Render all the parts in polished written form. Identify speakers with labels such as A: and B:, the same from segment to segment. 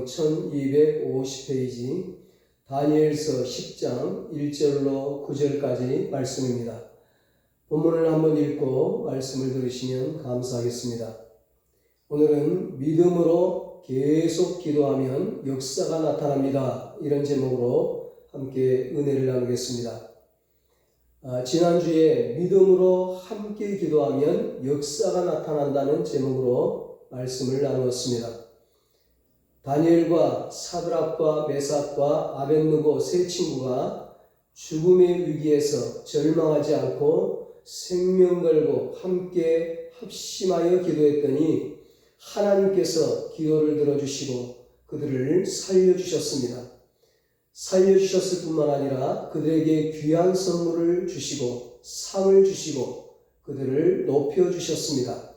A: 1250페이지 다니엘서 10장 1절로 9절까지 말씀입니다. 본문을 한번 읽고 말씀을 들으시면 감사하겠습니다. 오늘은 믿음으로 계속 기도하면 역사가 나타납니다. 이런 제목으로 함께 은혜를 나누겠습니다. 지난주에 믿음으로 함께 기도하면 역사가 나타난다는 제목으로 말씀을 나누었습니다. 다니엘과 사드락과 메삭과 아벳느고 세 친구가 죽음의 위기에서 절망하지 않고 생명 걸고 함께 합심하여 기도했더니 하나님께서 기도를 들어주시고 그들을 살려주셨습니다. 살려주셨을 뿐만 아니라 그들에게 귀한 선물을 주시고 상을 주시고 그들을 높여주셨습니다.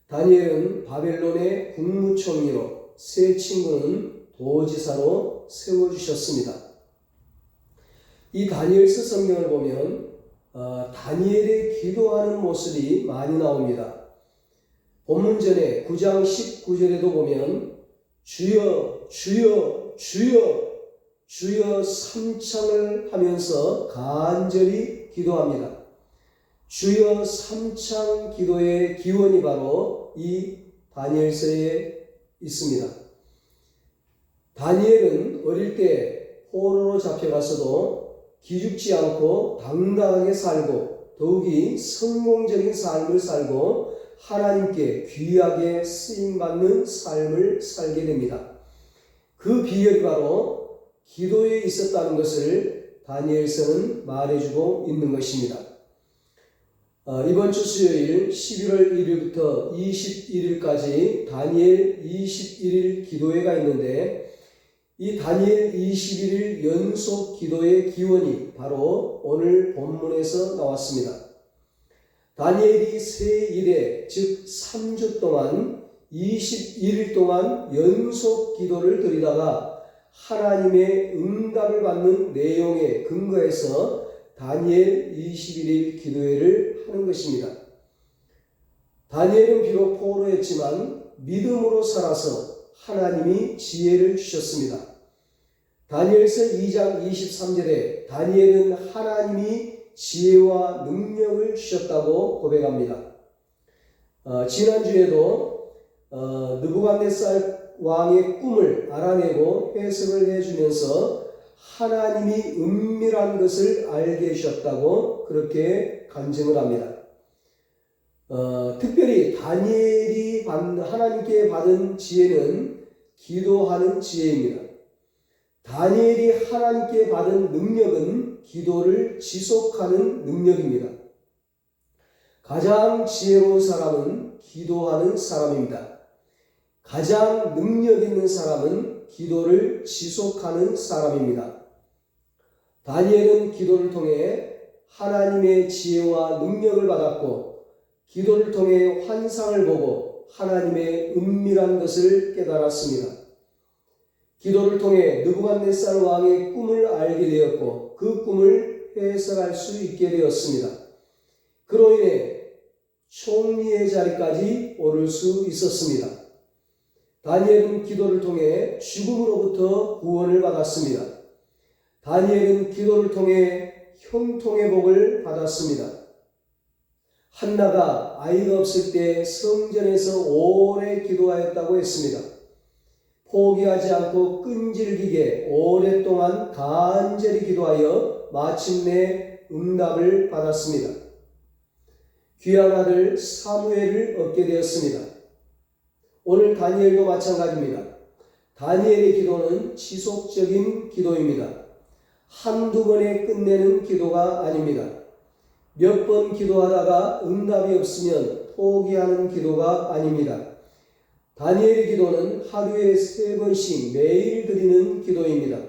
A: 다니엘은 바벨론의 국무총리로, 세 친구는 도지사로 세워주셨습니다. 이 다니엘서 성경을 보면 다니엘의 기도하는 모습이 많이 나옵니다. 본문 전에 9장 19절에도 보면 주여 주여 주여 주여 삼창을 하면서 간절히 기도합니다. 주여 삼창 기도의 기원이 바로 이 다니엘서에 있습니다. 다니엘은 어릴 때 포로로 잡혀가서도 기죽지 않고 당당하게 살고 더욱이 성공적인 삶을 살고 하나님께 귀하게 쓰임받는 삶을 살게 됩니다. 그 비결이 바로 기도에 있었다는 것을 다니엘서는 말해주고 있는 것입니다. 이번 주 수요일 11월 1일부터 21일까지 다니엘 21일 기도회가 있는데 이 다니엘 21일 연속 기도의 기원이 바로 오늘 본문에서 나왔습니다. 다니엘이 세 일에 즉 3주 동안 21일 동안 연속 기도를 드리다가 하나님의 응답을 받는 내용에 근거해서 다니엘 21일 기도회를 하는 것입니다. 다니엘은 비록 포로였지만 믿음으로 살아서 하나님이 지혜를 주셨습니다. 다니엘서 2장 23절에 다니엘은 하나님이 지혜와 능력을 주셨다고 고백합니다. 지난주에도 느부갓네살 왕의 꿈을 알아내고 해석을 해주면서 하나님이 은밀한 것을 알게 해주셨다고 그렇게 간증을 합니다. 특별히 다니엘이 하나님께 받은 지혜는 기도하는 지혜입니다. 다니엘이 하나님께 받은 능력은 기도를 지속하는 능력입니다. 가장 지혜로운 사람은 기도하는 사람입니다. 가장 능력 있는 사람은 기도를 지속하는 사람입니다. 다니엘은 기도를 통해 하나님의 지혜와 능력을 받았고 기도를 통해 환상을 보고 하나님의 은밀한 것을 깨달았습니다. 기도를 통해 느부갓네살 왕의 꿈을 알게 되었고 그 꿈을 해석할 수 있게 되었습니다. 그로 인해 총리의 자리까지 오를 수 있었습니다. 다니엘은 기도를 통해 죽음으로부터 구원을 받았습니다. 다니엘은 기도를 통해 형통의 복을 받았습니다. 한나가 아이가 없을 때 성전에서 오래 기도하였다고 했습니다. 포기하지 않고 끈질기게 오랫동안 간절히 기도하여 마침내 응답을 받았습니다. 귀한 아들 사무엘을 얻게 되었습니다. 오늘 다니엘도 마찬가지입니다. 다니엘의 기도는 지속적인 기도입니다. 한두 번에 끝내는 기도가 아닙니다. 몇 번 기도하다가 응답이 없으면 포기하는 기도가 아닙니다. 다니엘의 기도는 하루에 3번씩 매일 드리는 기도입니다.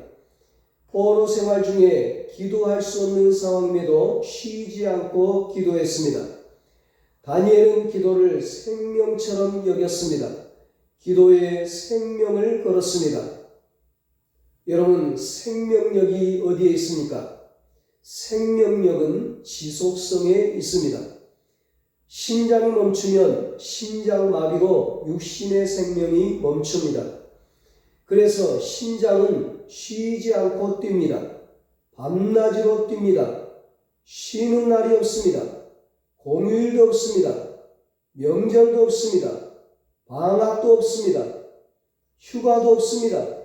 A: 포로 생활 중에 기도할 수 없는 상황임에도 쉬지 않고 기도했습니다. 다니엘은 기도를 생명처럼 여겼습니다. 기도에 생명을 걸었습니다. 여러분, 생명력이 어디에 있습니까? 생명력은 지속성에 있습니다. 심장이 멈추면 심장마비로 육신의 생명이 멈춥니다. 그래서 심장은 쉬지 않고 뜁니다. 밤낮으로 뜁니다. 쉬는 날이 없습니다. 공휴일도 없습니다. 명절도 없습니다. 방학도 없습니다. 휴가도 없습니다.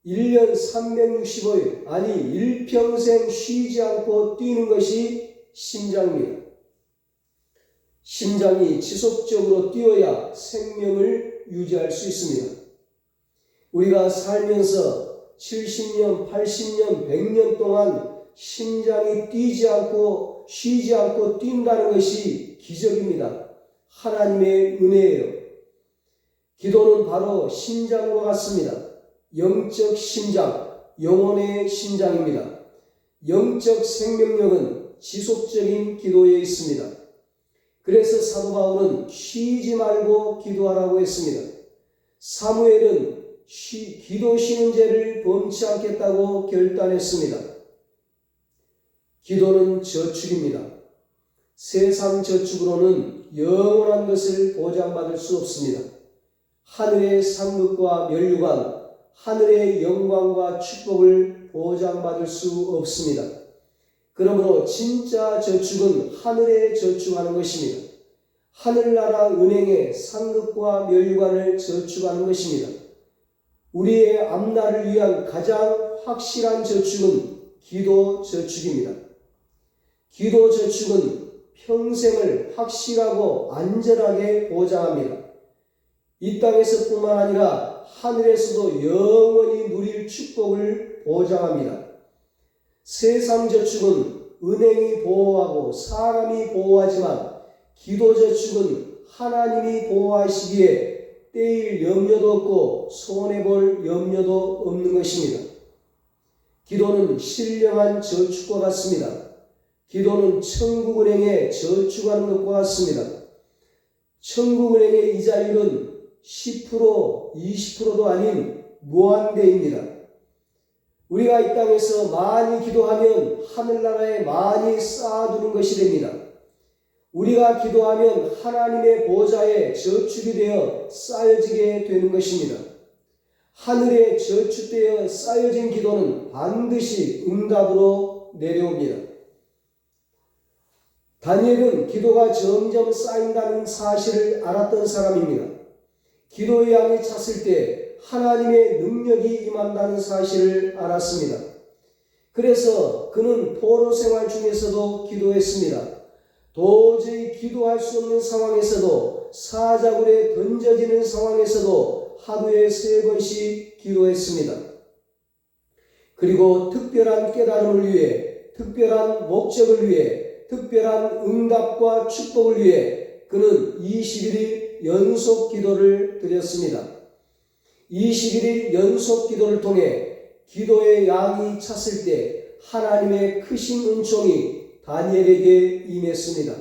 A: 1년 365일, 아니 일평생 쉬지 않고 뛰는 것이 심장입니다. 심장이 지속적으로 뛰어야 생명을 유지할 수 있습니다. 우리가 살면서 70년, 80년, 100년 동안 심장이 뛰지 않고 쉬지 않고 뛴다는 것이 기적입니다. 하나님의 은혜예요. 기도는 바로 심장과 같습니다. 영적 심장, 영혼의 심장입니다. 영적 생명력은 지속적인 기도에 있습니다. 그래서 사도 바울은 쉬지 말고 기도하라고 했습니다. 사무엘은 기도 쉬는 죄를 범치 않겠다고 결단했습니다. 기도는 저축입니다. 세상 저축으로는 영원한 것을 보장받을 수 없습니다. 하늘의 상급과 면류관, 하늘의 영광과 축복을 보장받을 수 없습니다. 그러므로 진짜 저축은 하늘에 저축하는 것입니다. 하늘나라 은행에 상급과 면류관을 저축하는 것입니다. 우리의 앞날을 위한 가장 확실한 저축은 기도 저축입니다. 기도 저축은 평생을 확실하고 안전하게 보장합니다. 이 땅에서뿐만 아니라 하늘에서도 영원히 누릴 축복을 보장합니다. 세상 저축은 은행이 보호하고 사람이 보호하지만 기도 저축은 하나님이 보호하시기에 떼일 염려도 없고 손해볼 염려도 없는 것입니다. 기도는 신령한 저축과 같습니다. 기도는 천국은행에 저축하는 것과 같습니다. 천국은행의 이자율은 10%, 20%도 아닌 무한대입니다. 우리가 이 땅에서 많이 기도하면 하늘나라에 많이 쌓아두는 것이 됩니다. 우리가 기도하면 하나님의 보좌에 저축이 되어 쌓여지게 되는 것입니다. 하늘에 저축되어 쌓여진 기도는 반드시 응답으로 내려옵니다. 다니엘은 기도가 점점 쌓인다는 사실을 알았던 사람입니다. 기도의 양이 찼을 때 하나님의 능력이 임한다는 사실을 알았습니다. 그래서 그는 포로 생활 중에서도 기도했습니다. 도저히 기도할 수 없는 상황에서도 사자굴에 던져지는 상황에서도 하루에 3번씩 기도했습니다. 그리고 특별한 깨달음을 위해, 특별한 목적을 위해, 특별한 응답과 축복을 위해 그는 21일 연속 기도를 드렸습니다. 21일 연속 기도를 통해 기도의 양이 찼을 때 하나님의 크신 은총이 다니엘에게 임했습니다.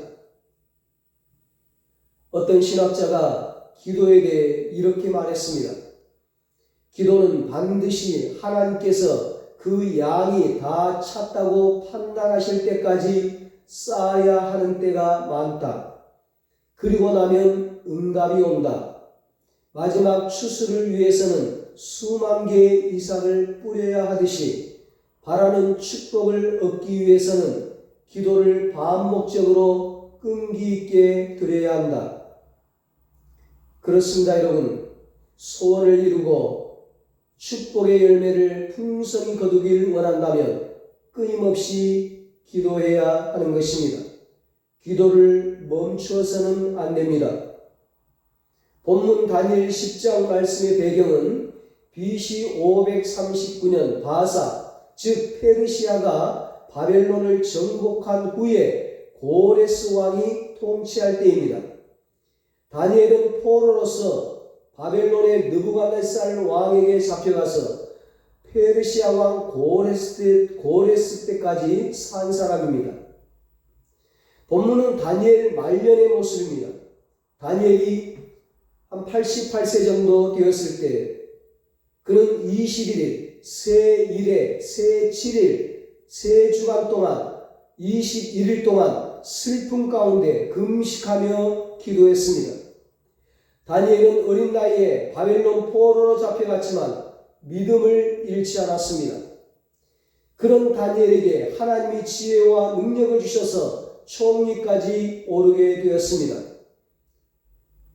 A: 어떤 신학자가 기도에 대해 이렇게 말했습니다. 기도는 반드시 하나님께서 그 양이 다 찼다고 판단하실 때까지 쌓아야 하는 때가 많다. 그리고 나면 응답이 온다. 마지막 추수를 위해서는 수만 개의 이삭을 뿌려야 하듯이 바라는 축복을 얻기 위해서는 기도를 반복적으로 끈기 있게 드려야 한다. 그렇습니다, 여러분. 소원을 이루고 축복의 열매를 풍성히 거두길 원한다면 끊임없이 기도해야 하는 것입니다. 기도를 멈추어서는 안 됩니다. 본문 다니엘 10장 말씀의 배경은 BC 539년 바사, 즉 페르시아가 바벨론을 정복한 후에 고레스 왕이 통치할 때입니다. 다니엘은 포로로서 바벨론의 느부갓네살 왕에게 잡혀가서 페르시아 왕 고레스 때까지 산 사람입니다. 본문은 다니엘 말년의 모습입니다. 다니엘이 한 88세 정도 되었을 때 그는 21일, 새 1회, 새 7일, 세 주간 동안 21일 동안 슬픔 가운데 금식하며 기도했습니다. 다니엘은 어린 나이에 바벨론 포로로 잡혀갔지만 믿음을 잃지 않았습니다. 그런 다니엘에게 하나님이 지혜와 능력을 주셔서 총리까지 오르게 되었습니다.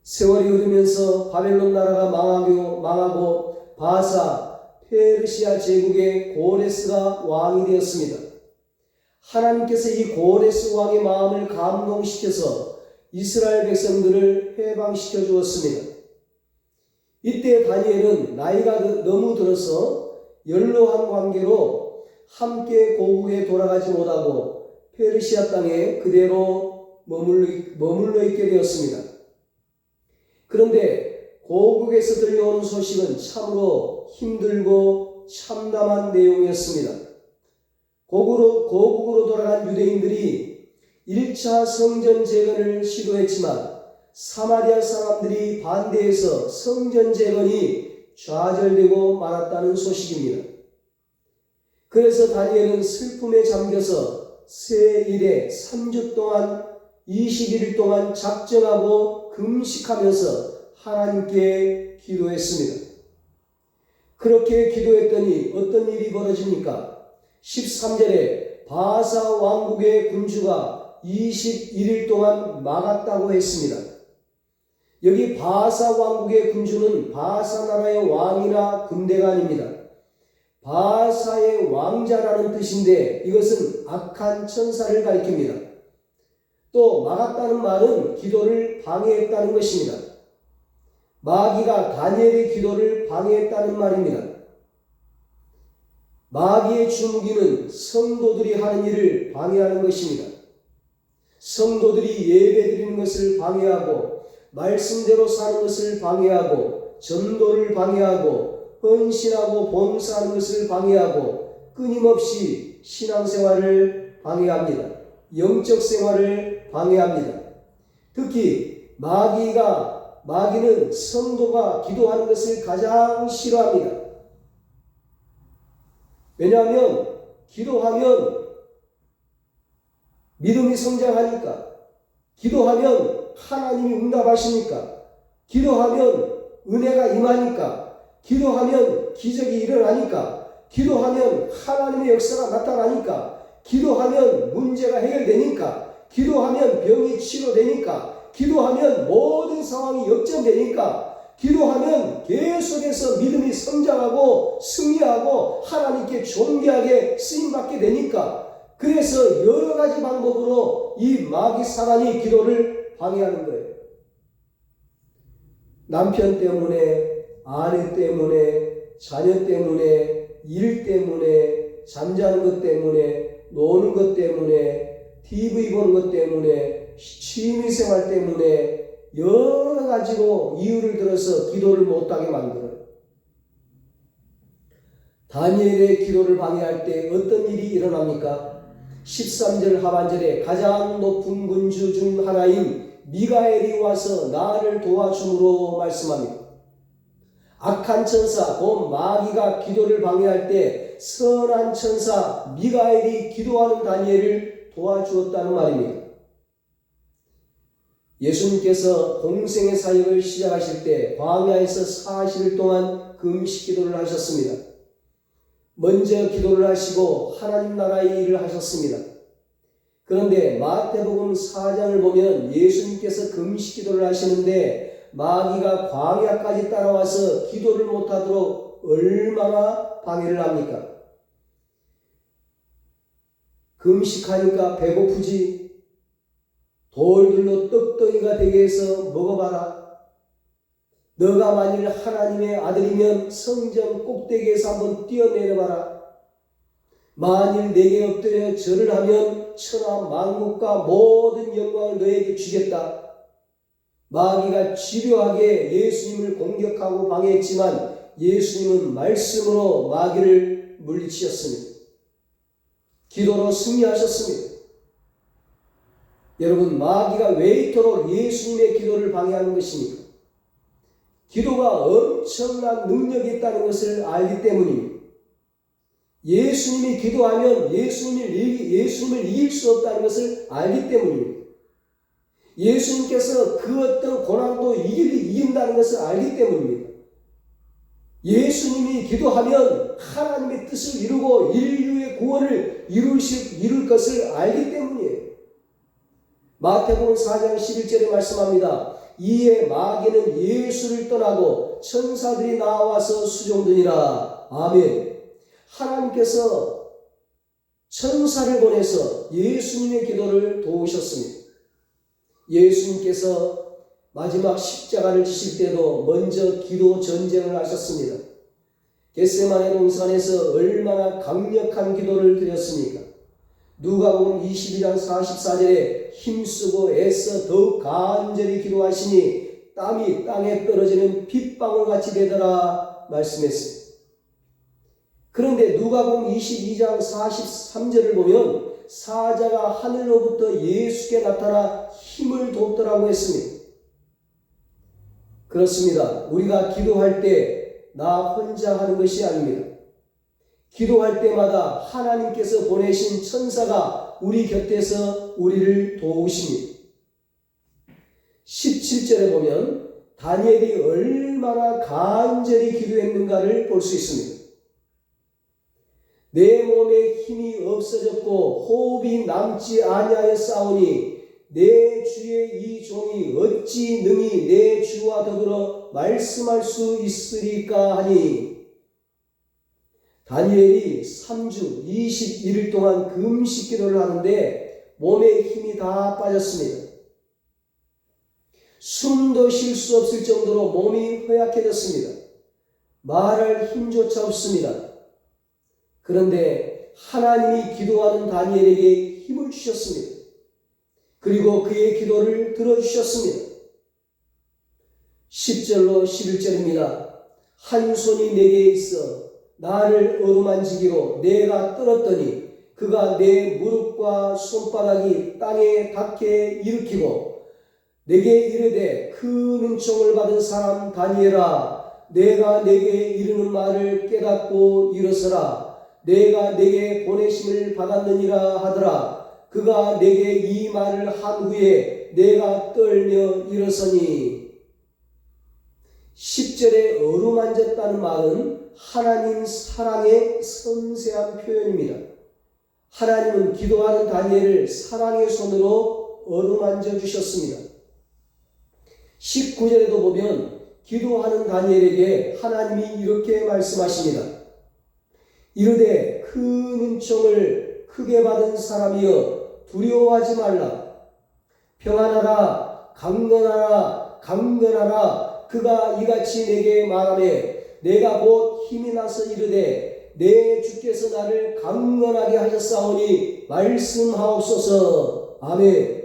A: 세월이 흐르면서 바벨론 나라가 망하고 바사 페르시아 제국의 고레스가 왕이 되었습니다. 하나님께서 이 고레스 왕의 마음을 감동시켜서 이스라엘 백성들을 해방시켜 주었습니다. 이때 다니엘은 나이가 너무 들어서 연로한 관계로 함께 고국에 돌아가지 못하고 페르시아 땅에 그대로 머물러 있게 되었습니다. 그런데 고국에서 들려오는 소식은 참으로 힘들고 참담한 내용이었습니다. 고국으로 돌아간 유대인들이 1차 성전 재건을 시도했지만 사마리아 사람들이 반대해서 성전 재건이 좌절되고 말았다는 소식입니다. 그래서 다니엘은 슬픔에 잠겨서 새 일에 3주 동안 21일 동안 작정하고 금식하면서 하나님께 기도했습니다. 그렇게 기도했더니 어떤 일이 벌어집니까? 13절에 바사 왕국의 군주가 21일 동안 막았다고 했습니다. 여기 바사 왕국의 군주는 바사 나라의 왕이나 군대가 아닙니다. 바사의 왕자라는 뜻인데 이것은 악한 천사를 가리킵니다. 또 막았다는 말은 기도를 방해했다는 것입니다. 마귀가 다니엘의 기도를 방해했다는 말입니다. 마귀의 주무기는 성도들이 하는 일을 방해하는 것입니다. 성도들이 예배드리는 것을 방해하고 말씀대로 사는 것을 방해하고 전도를 방해하고 헌신하고 봉사하는 것을 방해하고 끊임없이 신앙생활을 방해합니다. 영적 생활을 방해합니다. 특히 마귀는 성도가 기도하는 것을 가장 싫어합니다. 왜냐하면 기도하면 믿음이 성장하니까, 기도하면 하나님이 응답하시니까, 기도하면 은혜가 임하니까, 기도하면 기적이 일어나니까, 기도하면 하나님의 역사가 나타나니까, 기도하면 문제가 해결되니까, 기도하면 병이 치료되니까, 기도하면 모든 상황이 역전되니까, 기도하면 계속해서 믿음이 성장하고 승리하고 하나님께 존귀하게 쓰임받게 되니까, 그래서 여러 가지 방법으로 이 마귀 사단이 기도를 방해하는 거예요. 남편 때문에, 아내 때문에, 자녀 때문에, 일 때문에, 잠자는 것 때문에, 노는 것 때문에, TV 보는 것 때문에, 취미생활 때문에 여러 가지로 이유를 들어서 기도를 못하게 만들어요. 다니엘의 기도를 방해할 때 어떤 일이 일어납니까? 13절 하반절에 가장 높은 군주 중 하나인 미가엘이 와서 나를 도와줌으로 말씀합니다. 악한 천사, 곧 마귀가 기도를 방해할 때 선한 천사 미가엘이 기도하는 다니엘을 도와주었다는 말입니다. 예수님께서 공생의 사역을 시작하실 때 광야에서 40일 동안 금식 기도를 하셨습니다. 먼저 기도를 하시고 하나님 나라의 일을 하셨습니다. 그런데 마태복음 4장을 보면 예수님께서 금식 기도를 하시는데 마귀가 광야까지 따라와서 기도를 못하도록 얼마나 방해를 합니까? 금식하니까 배고프지? 돌들로 떡덩이가 되게 해서 먹어봐라. 너가 만일 하나님의 아들이면 성전 꼭대기에서 한번 뛰어내려봐라. 만일 내게 엎드려 절을 하면 천하 만국과 모든 영광을 너에게 주겠다. 마귀가 집요하게 예수님을 공격하고 방해했지만 예수님은 말씀으로 마귀를 물리치셨습니다. 기도로 승리하셨습니다. 여러분, 마귀가 왜 이토록 예수님의 기도를 방해하는 것입니까? 기도가 엄청난 능력이 있다는 것을 알기 때문입니다. 예수님이 기도하면 예수님을 이길 수 없다는 것을 알기 때문입니다. 예수님께서 그 어떤 고난도 이긴다는 것을 알기 때문입니다. 예수님이 기도하면 하나님의 뜻을 이루고 인류의 구원을 이룰 것을 알기 때문이에요. 마태복음 4장 11절에 말씀합니다. 이에 마귀는 예수를 떠나고 천사들이 나와서 수종드니라. 아멘. 하나님께서 천사를 보내서 예수님의 기도를 도우셨습니다. 예수님께서 마지막 십자가를 지실 때도 먼저 기도 전쟁을 하셨습니다. 겟세마네 동산에서 얼마나 강력한 기도를 드렸습니까? 누가복음 22장 44절에 힘쓰고 애써 더욱 간절히 기도하시니 땀이 땅에 떨어지는 핏방울같이 되더라 말씀했습니다. 그런데 누가복음 22장 43절을 보면 사자가 하늘로부터 예수께 나타나 힘을 돋더라고 했습니다. 그렇습니다. 우리가 기도할 때 나 혼자 하는 것이 아닙니다. 기도할 때마다 하나님께서 보내신 천사가 우리 곁에서 우리를 도우십니다. 17절에 보면 다니엘이 얼마나 간절히 기도했는가를 볼 수 있습니다. 내 몸에 힘이 없어졌고 호흡이 남지 아니하였사오니 내 주의 이 종이 어찌 능히 내 주와 더불어 말씀할 수 있으리까 하니 다니엘이 3주 21일 동안 금식 기도를 하는데 몸에 힘이 다 빠졌습니다. 숨도 쉴 수 없을 정도로 몸이 허약해졌습니다. 말할 힘조차 없습니다. 그런데 하나님이 기도하는 다니엘에게 힘을 주셨습니다. 그리고 그의 기도를 들어주셨습니다. 10절로 11절입니다. 한 손이 내게 있어 나를 어루만지기로 내가 떨었더니 그가 내 무릎과 손바닥이 땅에 닿게 일으키고 내게 이르되 큰 은총을 받은 사람 다니엘아 내가 내게 이르는 말을 깨닫고 일어서라 내가 내게 보내심을 받았느니라 하더라. 그가 내게 이 말을 한 후에 내가 떨며 일어서니 10절에 어루만졌다는 말은 하나님 사랑의 섬세한 표현입니다. 하나님은 기도하는 다니엘을 사랑의 손으로 어루만져 주셨습니다. 19절에도 보면 기도하는 다니엘에게 하나님이 이렇게 말씀하십니다. 이르되 큰 은총을 크게 받은 사람이여 두려워하지 말라. 평안하라 강건하라 강건하라. 그가 이같이 내게 말하매 내가 곧 힘이 나서 이르되 내 주께서 나를 강건하게 하셨사오니 말씀하옵소서. 아멘.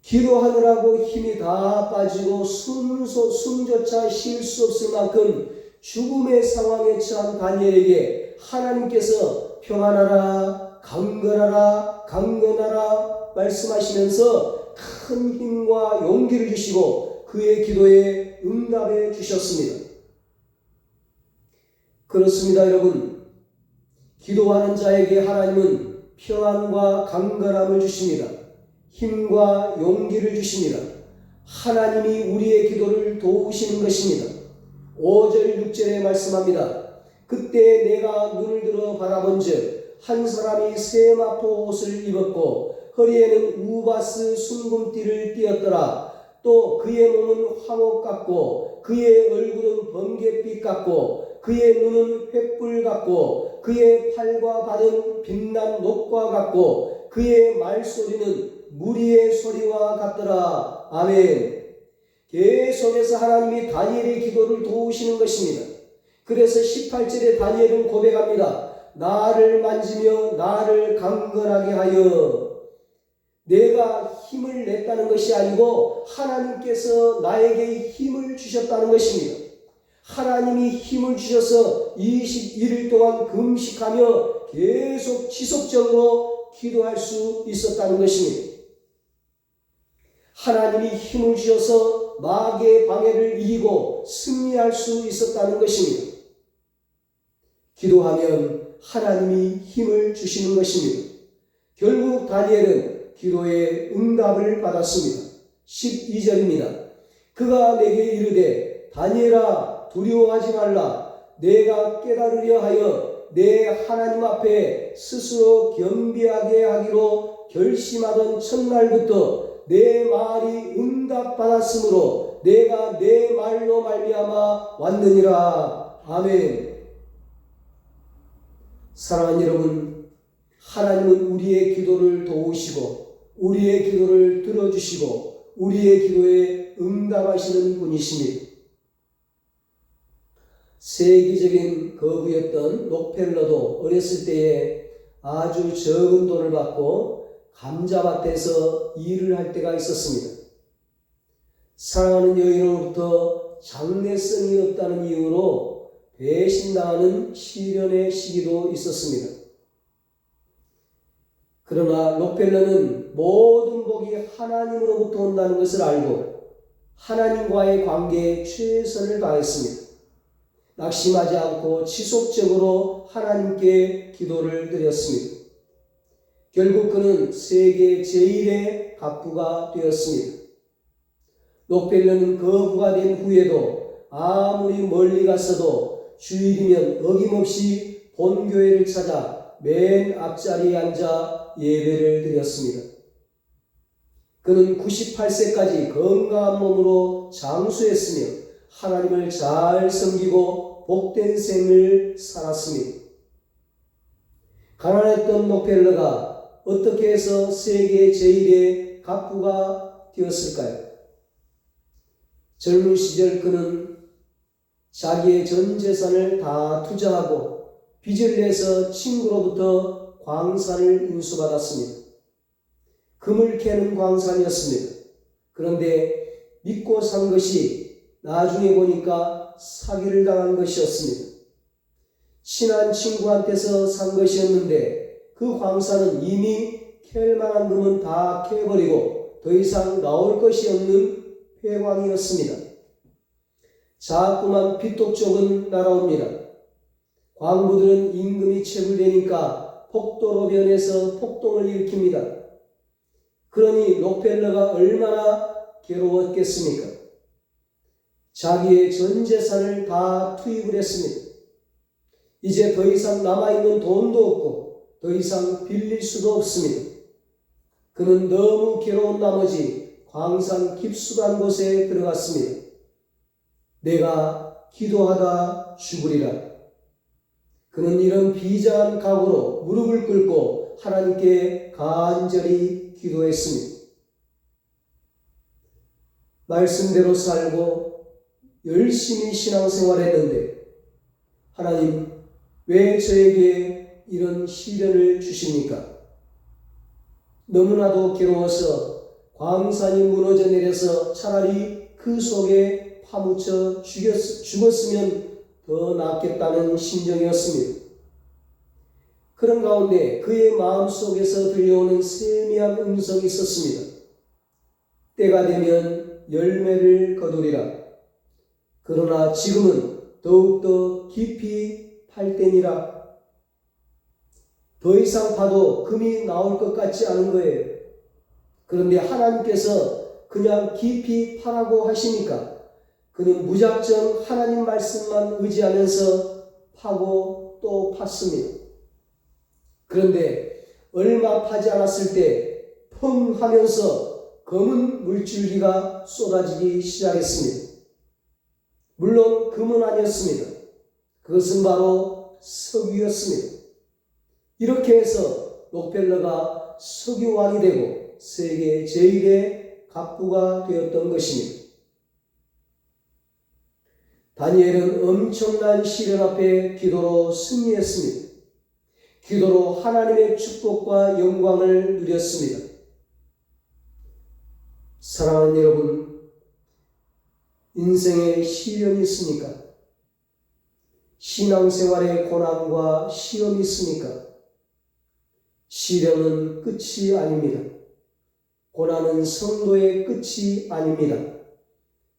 A: 기도하느라고 힘이 다 빠지고 숨조차 쉴 수 없을 만큼 죽음의 상황에 처한 다니엘에게 하나님께서 평안하라 강건하라 강건하라 말씀하시면서 큰 힘과 용기를 주시고 그의 기도에 응답해 주셨습니다. 그렇습니다, 여러분. 기도하는 자에게 하나님은 평안과 강건함을 주십니다. 힘과 용기를 주십니다. 하나님이 우리의 기도를 도우시는 것입니다. 5절 6절에 말씀합니다. 그때 내가 눈을 들어 바라본즉 한 사람이 세마포 옷을 입었고 허리에는 우바스 순금띠를 띠었더라. 또 그의 몸은 황옥 같고 그의 얼굴은 번갯빛 같고 그의 눈은 횃불 같고 그의 팔과 발은 빛난 녹과 같고 그의 말소리는 무리의 소리와 같더라. 아멘. 계속해서 하나님이 다니엘의 기도를 도우시는 것입니다. 그래서 18절에 다니엘은 고백합니다. 나를 만지며 나를 강건하게 하여. 내가 힘을 냈다는 것이 아니고 하나님께서 나에게 힘을 주셨다는 것입니다. 하나님이 힘을 주셔서 21일 동안 금식하며 계속 지속적으로 기도할 수 있었다는 것입니다. 하나님이 힘을 주셔서 마귀의 방해를 이기고 승리할 수 있었다는 것입니다. 기도하면 하나님이 힘을 주시는 것입니다. 결국 다니엘은 기도의 응답을 받았습니다. 12절입니다. 그가 내게 이르되 다니엘아 두려워하지 말라. 내가 깨달으려 하여 내 하나님 앞에 스스로 겸비하게 하기로 결심하던 첫날부터 내 말이 응답받았으므로 내가 내 말로 말미암아 왔느니라. 아멘. 사랑하는 여러분, 하나님은 우리의 기도를 도우시고 우리의 기도를 들어주시고 우리의 기도에 응답하시는 분이십니다. 세계적인 거부였던 록펠러도 어렸을 때에 아주 적은 돈을 받고 감자밭에서 일을 할 때가 있었습니다. 사랑하는 여인으로부터 장래성이 없다는 이유로 배신당하는 시련의 시기도 있었습니다. 그러나 록펠러는 모든 복이 하나님으로부터 온다는 것을 알고 하나님과의 관계에 최선을 다했습니다. 낙심하지 않고 지속적으로 하나님께 기도를 드렸습니다. 결국 그는 세계 제1의 갑부가 되었습니다. 록펠러는 거부가 된 후에도 아무리 멀리 갔어도 주일이면 어김없이 본교회를 찾아 맨 앞자리에 앉아 예배를 드렸습니다. 그는 98세까지 건강한 몸으로 장수했으며 하나님을 잘 섬기고 복된 생을 살았습니다. 가난했던 록펠러가 어떻게 해서 세계 제1의 갑부가 되었을까요? 젊은 시절 그는 자기의 전 재산을 다 투자하고 빚을 내서 친구로부터 광산을 인수받았습니다. 금을 캐는 광산이었습니다. 그런데 믿고 산 것이 나중에 보니까 사기를 당한 것이었습니다. 친한 친구한테서 산 것이었는데 그 광산은 이미 캘 만한 금은 다 캐버리고 더 이상 나올 것이 없는 폐광이었습니다. 자꾸만 빚독촉은 날아옵니다. 광부들은 임금이 체불되니까 폭도로 변해서 폭동을 일으킵니다. 그러니 록펠러가 얼마나 괴로웠겠습니까? 자기의 전 재산을 다 투입을 했습니다. 이제 더 이상 남아있는 돈도 없고 더 이상 빌릴 수도 없습니다. 그는 너무 괴로운 나머지 광산 깊숙한 곳에 들어갔습니다. 내가 기도하다 죽으리라. 그는 이런 비장한 각오로 무릎을 꿇고 하나님께 간절히 기도했습니다. 말씀대로 살고 열심히 신앙생활했는데 하나님, 왜 저에게 이런 시련을 주십니까? 너무나도 괴로워서 광산이 무너져 내려서 차라리 그 속에 파묻혀 죽었으면 더 낫겠다는 심정이었습니다. 그런 가운데 그의 마음속에서 들려오는 세미한 음성이 있었습니다. 때가 되면 열매를 거두리라. 그러나 지금은 더욱더 깊이 팔 때니라. 더 이상 파도 금이 나올 것 같지 않은 거예요. 그런데 하나님께서 그냥 깊이 파라고 하시니까 그는 무작정 하나님 말씀만 의지하면서 파고 또 팠습니다. 그런데 얼마 파지 않았을 때 펑 하면서 검은 물줄기가 쏟아지기 시작했습니다. 물론 금은 아니었습니다. 그것은 바로 석유였습니다. 이렇게 해서 록펠러가 석유왕이 되고 세계 제1의 갑부가 되었던 것입니다. 다니엘은 엄청난 시련 앞에 기도로 승리했습니다. 기도로 하나님의 축복과 영광을 누렸습니다. 사랑하는 여러분, 인생에 시련이 있습니까? 신앙생활에 고난과 시험이 있습니까? 시련은 끝이 아닙니다. 고난은 성도의 끝이 아닙니다.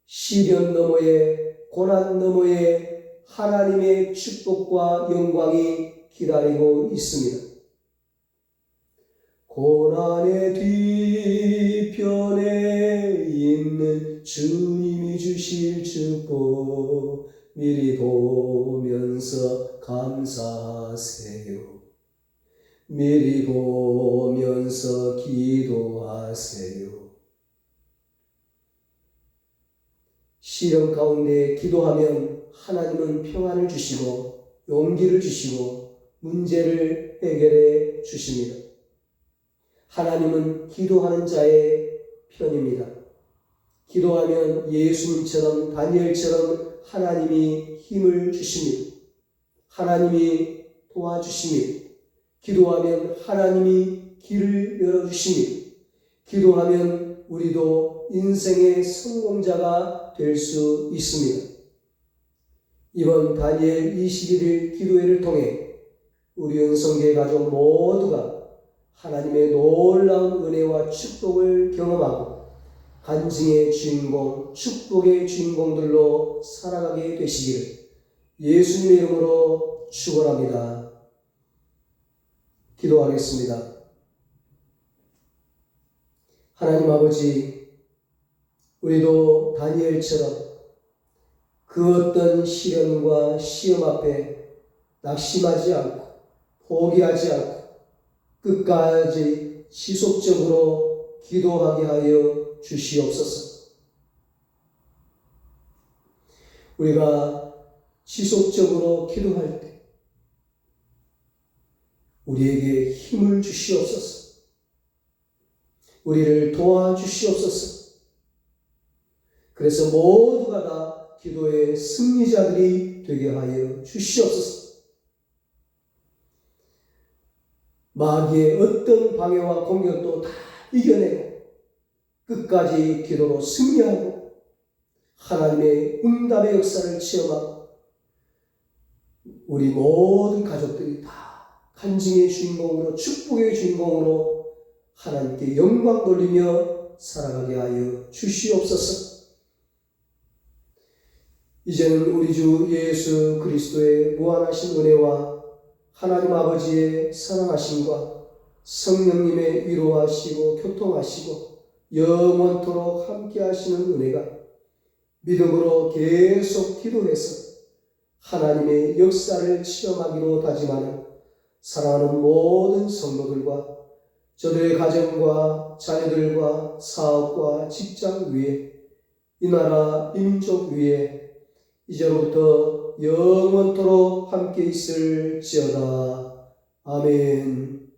A: 시련 너머에, 고난 너머에 하나님의 축복과 영광이 기다리고 있습니다. 고난의 뒤편에 있는 주님이 주실 축복, 미리 보면서 감사하세요. 미리 보면서 기도하세요. 시련 가운데 기도하면 하나님은 평안을 주시고 용기를 주시고 문제를 해결해 주십니다. 하나님은 기도하는 자의 편입니다. 기도하면 예수님처럼 다니엘처럼 하나님이 힘을 주십니다. 하나님이 도와주십니다. 기도하면 하나님이 길을 열어주십니다. 기도하면 우리도 인생의 성공자가 될 수 있습니다. 이번 다니엘 21일 기도회를 통해 우리 은성교회 가족 모두가 하나님의 놀라운 은혜와 축복을 경험하고 간증의 주인공, 축복의 주인공들로 살아가게 되시기를 예수님의 이름으로 축원합니다. 기도하겠습니다. 하나님 아버지, 우리도 다니엘처럼 그 어떤 시련과 시험 앞에 낙심하지 않고 포기하지 않고 끝까지 지속적으로 기도하게 하여 주시옵소서. 우리가 지속적으로 기도할 때 우리에게 힘을 주시옵소서. 우리를 도와주시옵소서. 그래서 모두가 다 기도의 승리자들이 되게 하여 주시옵소서. 마귀의 어떤 방해와 공격도 다 이겨내고 끝까지 기도로 승리하고 하나님의 응답의 역사를 체험하고 우리 모든 가족들이 다 간증의 주인공으로 축복의 주인공으로 하나님께 영광 돌리며 살아가게 하여 주시옵소서. 이제는 우리 주 예수 그리스도의 무한하신 은혜와 하나님 아버지의 사랑하심과 성령님의 위로하시고 교통하시고 영원토록 함께 하시는 은혜가 믿음으로 계속 기도해서 하나님의 역사를 체험하기로 다짐하는 사랑하는 모든 성도들과 저들의 가정과 자녀들과 사업과 직장 위에 이 나라 이 민족 위에 이제로부터 영원토록 함께 있을지어다. 아멘.